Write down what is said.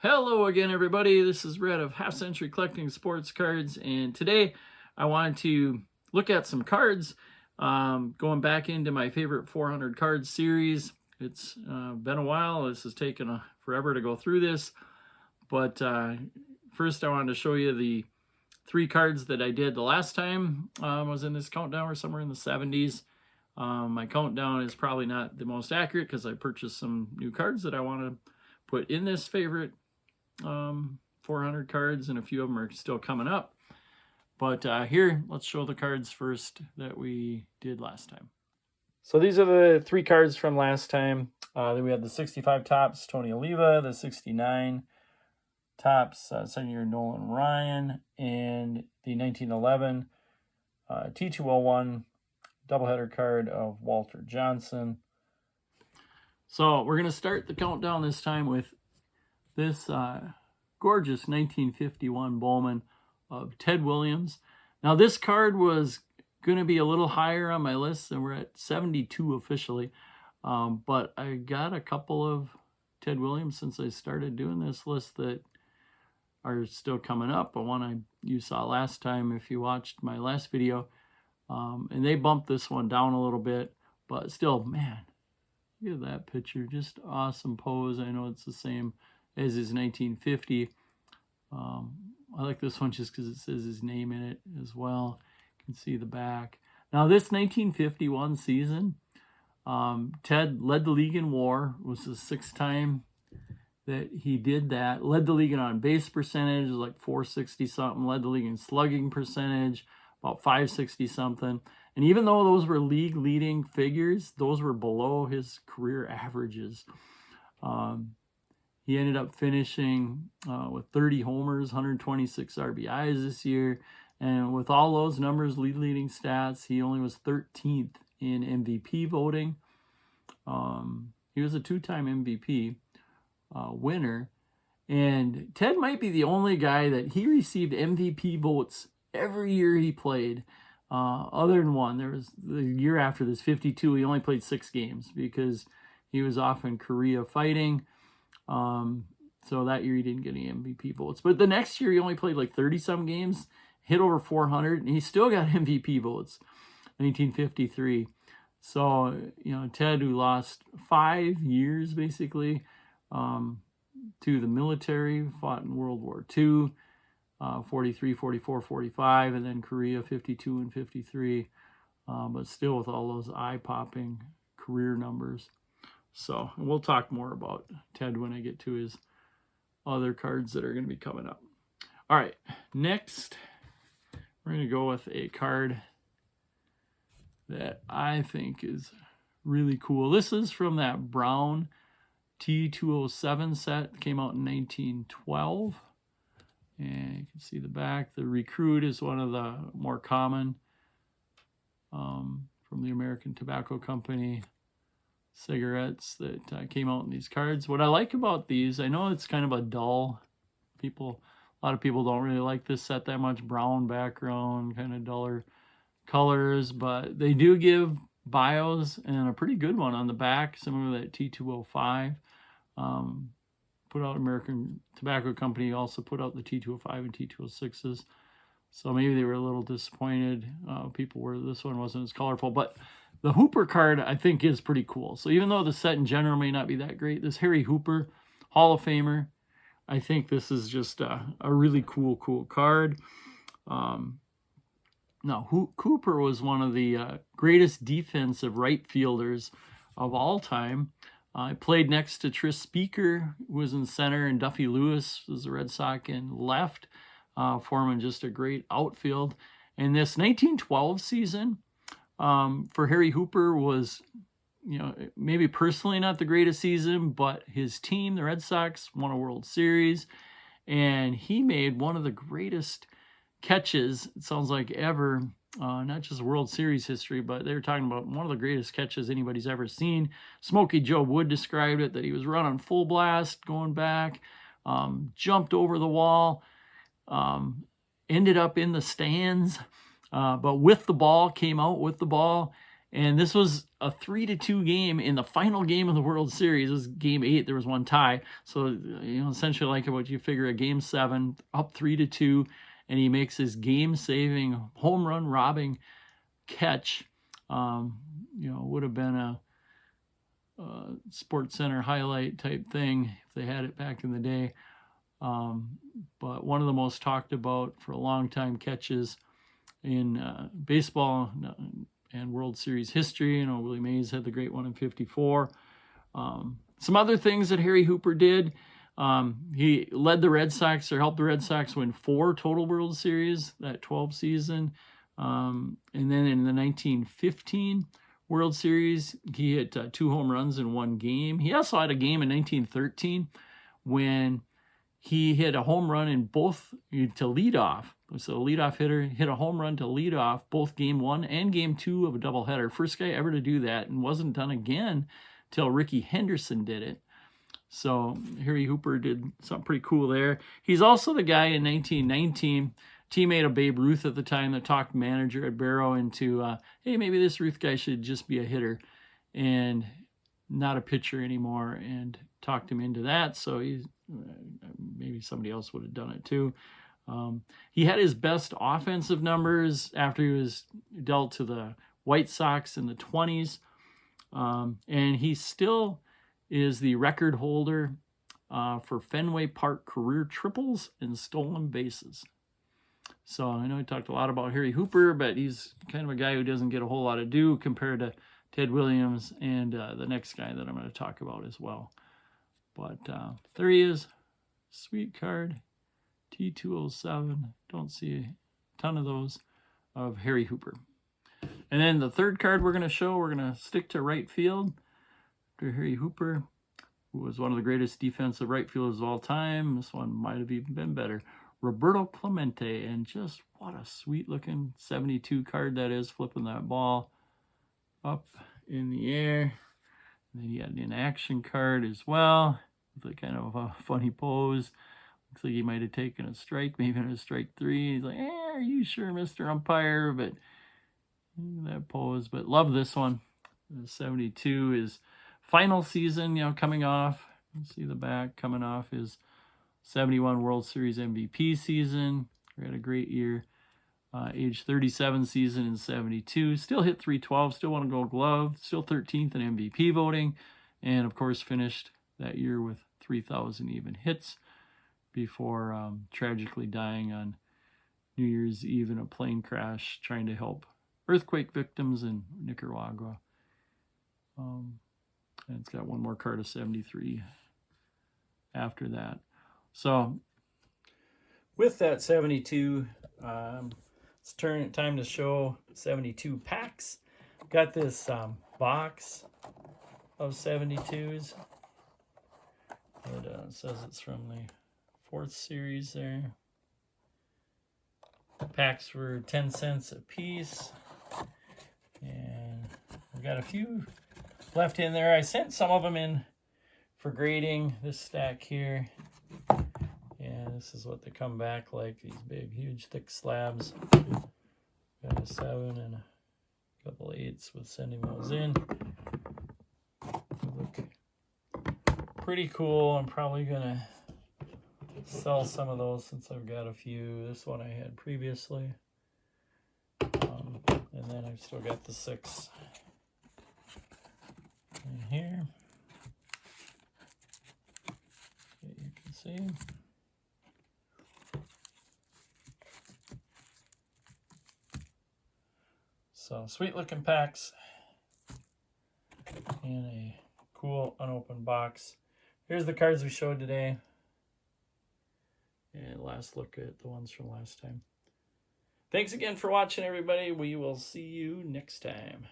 Hello again, everybody. This is Red of Half Century Collecting Sports Cards, and today I wanted to look at some cards, going back into my favorite 400 cards series. It's been a while. This has taken forever to go through this, but first I wanted to show you the 3 cards that I did the last time I was in this countdown, or somewhere in the 70s. My countdown is probably not the most accurate because I purchased some new cards that I want to put in this favorite 400 cards, and a few of them are still coming up. But here, let's show the cards first that we did last time. So these are the 3 cards from last time. Then we had the 65 Topps Tony Oliva, the 69 Topps second year Nolan Ryan, and the 1911 T201 doubleheader card of Walter Johnson. So we're going to start the countdown this time with this gorgeous 1951 Bowman of Ted Williams. Now this card was going to be a little higher on my list, and we're at 72 officially. But I got a couple of Ted Williams since I started doing this list that are still coming up. The one you saw last time if you watched my last video. And they bumped this one down a little bit, but still, man, look at that picture. Just awesome pose. I know it's the same as his 1950. I like this one just because it says his name in it as well. You can see the back. Now this 1951 season, Ted led the league in WAR. It was the 6th time that he did that. Led the league in on base percentage, like 460 something. Led the league in slugging percentage, about 560 something. And even though those were league leading figures, those were below his career averages. He ended up finishing with 30 homers, 126 RBIs this year. And with all those numbers, leading stats, he only was 13th in MVP voting. He was a 2-time MVP winner. And Ted might be the only guy that he received MVP votes every year he played. Other than one, there was the year after this, 52, he only played 6 games because he was off in Korea fighting. So that year he didn't get any MVP votes. But the next year he only played like 30-some games, hit over 400, and he still got MVP votes, 1953. So, you know, Ted, who lost 5 years basically to the military, fought in World War II, 43, 44, 45, and then Korea 52 and 53, but still with all those eye-popping career numbers. So we'll talk more about Ted when I get to his other cards that are going to be coming up. All right, next we're going to go with a card that I think is really cool. This is from that Brown T207 set that came out in 1912. And you can see the back. The Recruit is one of the more common from the American Tobacco Company cigarettes that came out in these cards. What I like about these, I know it's kind of a dull, a lot of people don't really like this set that much, brown background, kind of duller colors, but they do give bios and a pretty good one on the back, similar to that T205. Put out American Tobacco Company also put out the T205 and T206s. So maybe they were a little disappointed. People were, this one wasn't as colorful, but the Hooper card I think is pretty cool. So even though the set in general may not be that great, this Harry Hooper, Hall of Famer, I think this is just a really cool card. Now, Hooper was one of the greatest defensive right fielders of all time. I played next to Tris Speaker, who was in center, and Duffy Lewis was the Red Sox in left, forming just a great outfield. And this 1912 season for Harry Hooper was, you know, maybe personally not the greatest season, but his team, the Red Sox, won a World Series, and he made one of the greatest catches, it sounds like, ever. Not just World Series history, but they were talking about one of the greatest catches anybody's ever seen. Smokey Joe Wood described it, that he was running full blast, going back, jumped over the wall, ended up in the stands, but with the ball, came out with the ball, And this was a 3-2 game in the final game of the World Series. It was game 8. There was one tie. So, essentially like what you figure a game 7, up 3-2, and he makes his game-saving, home run robbing catch. Would have been a Sports Center highlight type thing if they had it back in the day. But one of the most talked about for a long time catches in baseball and World Series history. Willie Mays had the great one in '54. Some other things that Harry Hooper did. He led the Red Sox, or helped the Red Sox win 4 total World Series that 12 season. And then in the 1915 World Series, he hit 2 home runs in 1 game. He also had a game in 1913 when he hit a home run in both to lead off. So a leadoff hitter hit a home run to lead off both game 1 and game 2 of a doubleheader. First guy ever to do that, and wasn't done again till Ricky Henderson did it. So Harry Hooper did something pretty cool there. He's also the guy in 1919, teammate of Babe Ruth at the time, that talked manager at Barrow into, hey, maybe this Ruth guy should just be a hitter and not a pitcher anymore, and talked him into that. So maybe somebody else would have done it too. He had his best offensive numbers after he was dealt to the White Sox in the 20s. And he still is the record holder for Fenway Park career triples and stolen bases. So I know we talked a lot about Harry Hooper, but he's kind of a guy who doesn't get a whole lot to do compared to Ted Williams and the next guy that I'm going to talk about as well. But there he is. Sweet card. T207. Don't see a ton of those of Harry Hooper. And then the third card we're going to show, we're going to stick to right field. After Harry Hooper, who was one of the greatest defensive right fielders of all time. This one might have even been better. Roberto Clemente. And just what a sweet looking 72 card that is, flipping that ball up in the air. And then he had an action card as well, with a kind of a funny pose. Looks like he might have taken a strike, maybe in a strike 3. He's like, are you sure, Mr. Umpire? But that pose. But love this one. The 72 is final season, coming off. You see the back coming off his 71 World Series MVP season. He had a great year. Age 37 season in 72. Still hit .312, still won a Gold Glove, still 13th in MVP voting, and of course finished that year with 3,000 even hits before tragically dying on New Year's Eve in a plane crash trying to help earthquake victims in Nicaragua. And it's got one more card of 73 after that. So with that 72, it's time to show 72 packs. Got this box of 72s. It says it's from the 4th series there. Packs were 10 cents a piece. And we've got a few left in there. I sent some of them in for grading, this stack here. And this is what they come back like, these big, huge, thick slabs. Got a 7 and a couple 8s with sending those in. They look pretty cool. I'm probably going to sell some of those since I've got a few. This one I had previously. And then I've still got the 6 in here. You can see. So sweet looking packs in a cool unopened box. Here's the cards we showed today. And last look at the ones from last time. Thanks again for watching, everybody. We will see you next time.